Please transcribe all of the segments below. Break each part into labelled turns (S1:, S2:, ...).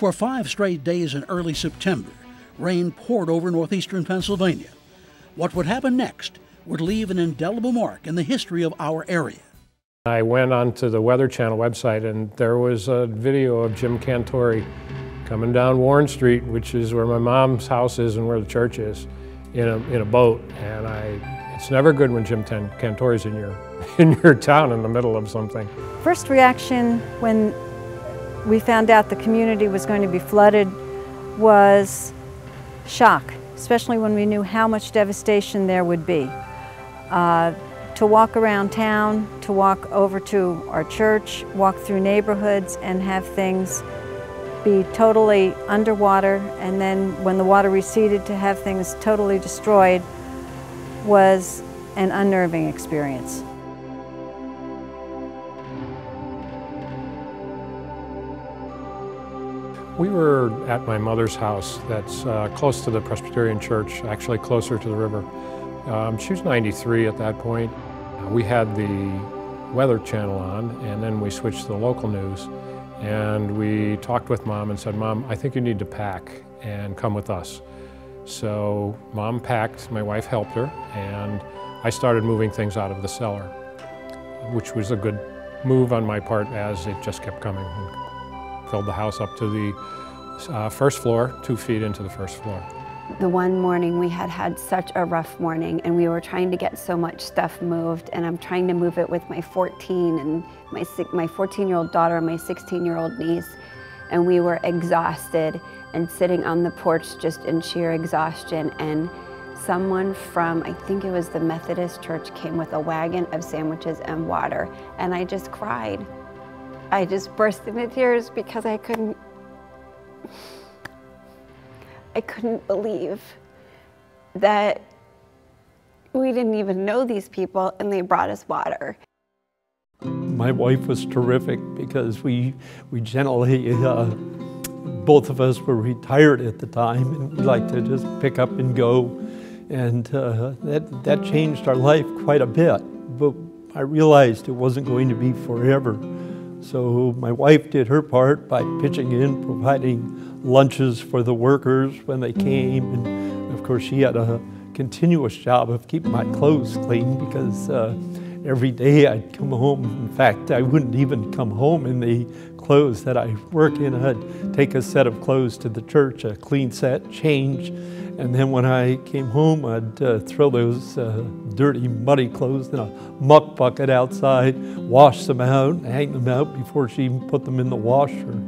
S1: For 5 straight days in early September, rain poured over northeastern Pennsylvania. What would happen next would leave an indelible mark in the history of our area.
S2: I went onto the Weather Channel website and there was a video of Jim Cantori coming down Warren Street, which is where my mom's house is and where the church is, in a boat. And it's never good when Jim Cantori's in your town in the middle of something.
S3: First reaction when we found out the community was going to be flooded was shock, especially when we knew how much devastation there would be. To walk around town, to walk over to our church, walk through neighborhoods and have things be totally underwater, and then when the water receded to have things totally destroyed was an unnerving experience.
S2: We were at my mother's house that's close to the Presbyterian church, actually closer to the river. She was 93 at that point. We had the Weather Channel on, and then we switched to the local news. And we talked with Mom and said, Mom, I think you need to pack and come with us. So Mom packed, my wife helped her, and I started moving things out of the cellar, which was a good move on my part as it just kept coming. And filled the house up to the first floor, 2 feet into the first floor.
S4: The one morning we had such a rough morning, and we were trying to get so much stuff moved, and I'm trying to move it with my 14 and my 14-year-old daughter and my 16-year-old niece, and we were exhausted and sitting on the porch just in sheer exhaustion, and someone from, I think it was the Methodist church, came with a wagon of sandwiches and water, and I just cried. I just burst into tears because I couldn't believe that we didn't even know these people and they brought us water.
S5: My wife was terrific because we generally, both of us were retired at the time, and we liked to just pick up and go. And that changed our life quite a bit, but I realized it wasn't going to be forever. So my wife did her part by pitching in, providing lunches for the workers when they came. And of course, she had a continuous job of keeping my clothes clean because every day I'd come home. In fact, I wouldn't even come home in the clothes that I work in. I'd take a set of clothes to the church, a clean set, change, and then when I came home, I'd throw those dirty, muddy clothes in a muck bucket outside, wash them out, and hang them out before she even put them in the washer.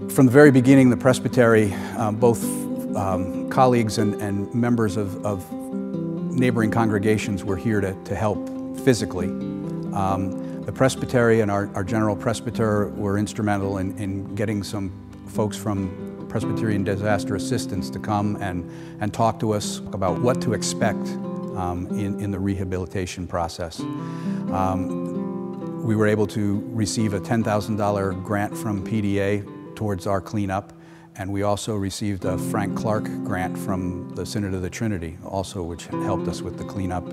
S6: From the very beginning, the Presbytery, both colleagues and members of neighboring congregations were here to help physically. The Presbytery and our general presbyter were instrumental in getting some folks from Presbyterian Disaster Assistance to come and talk to us about what to expect in the rehabilitation process. We were able to receive a $10,000 grant from PDA towards our cleanup, and we also received a Frank Clark grant from the Synod of the Trinity, also, which helped us with the cleanup.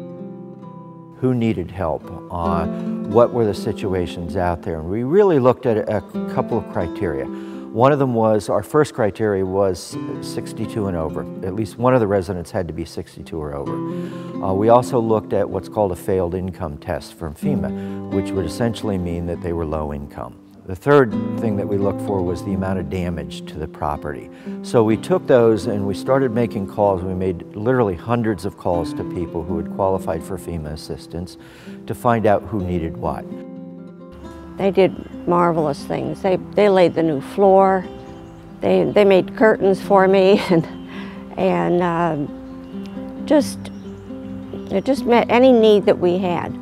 S7: Who needed help? What were the situations out there? And we really looked at a couple of criteria. One of them was, our first criteria was 62 and over. At least one of the residents had to be 62 or over. We also looked at what's called a failed income test from FEMA, which would essentially mean that they were low income. The third thing that we looked for was the amount of damage to the property. So we took those and we started making calls. We made literally hundreds of calls to people who had qualified for FEMA assistance to find out who needed what.
S8: They did marvelous things. They laid the new floor. They made curtains for me, and just met any need that we had.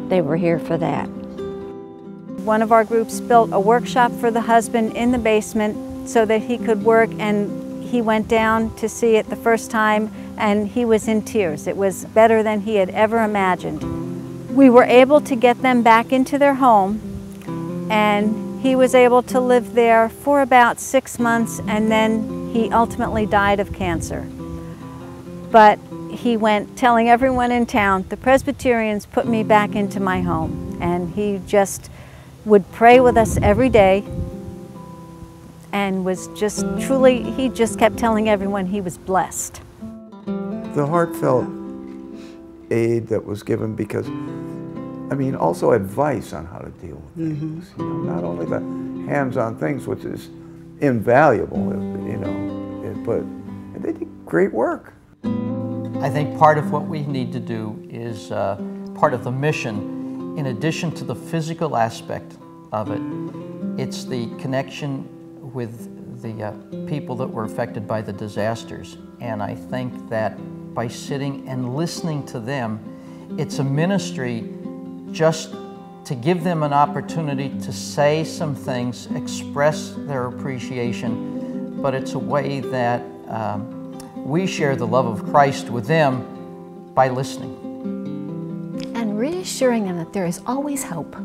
S8: They were here for that.
S3: One of our groups built a workshop for the husband in the basement so that he could work, and he went down to see it the first time and he was in tears. It was better than he had ever imagined. We were able to get them back into their home, and he was able to live there for about 6 months, and then he ultimately died of cancer. But he went telling everyone in town, the Presbyterians put me back into my home, and he just would pray with us every day and was just truly, he just kept telling everyone he was blessed.
S9: The heartfelt aid that was given, because, I mean, also advice on how to deal with things. You know, not only the hands-on things, which is invaluable, you know, but they did great work.
S10: I think part of what we need to do is part of the mission, in addition to the physical aspect of it, it's the connection with the people that were affected by the disasters. And I think that by sitting and listening to them, it's a ministry just to give them an opportunity to say some things, express their appreciation, but it's a way that we share the love of Christ with them by listening.
S11: And reassuring them that there is always hope.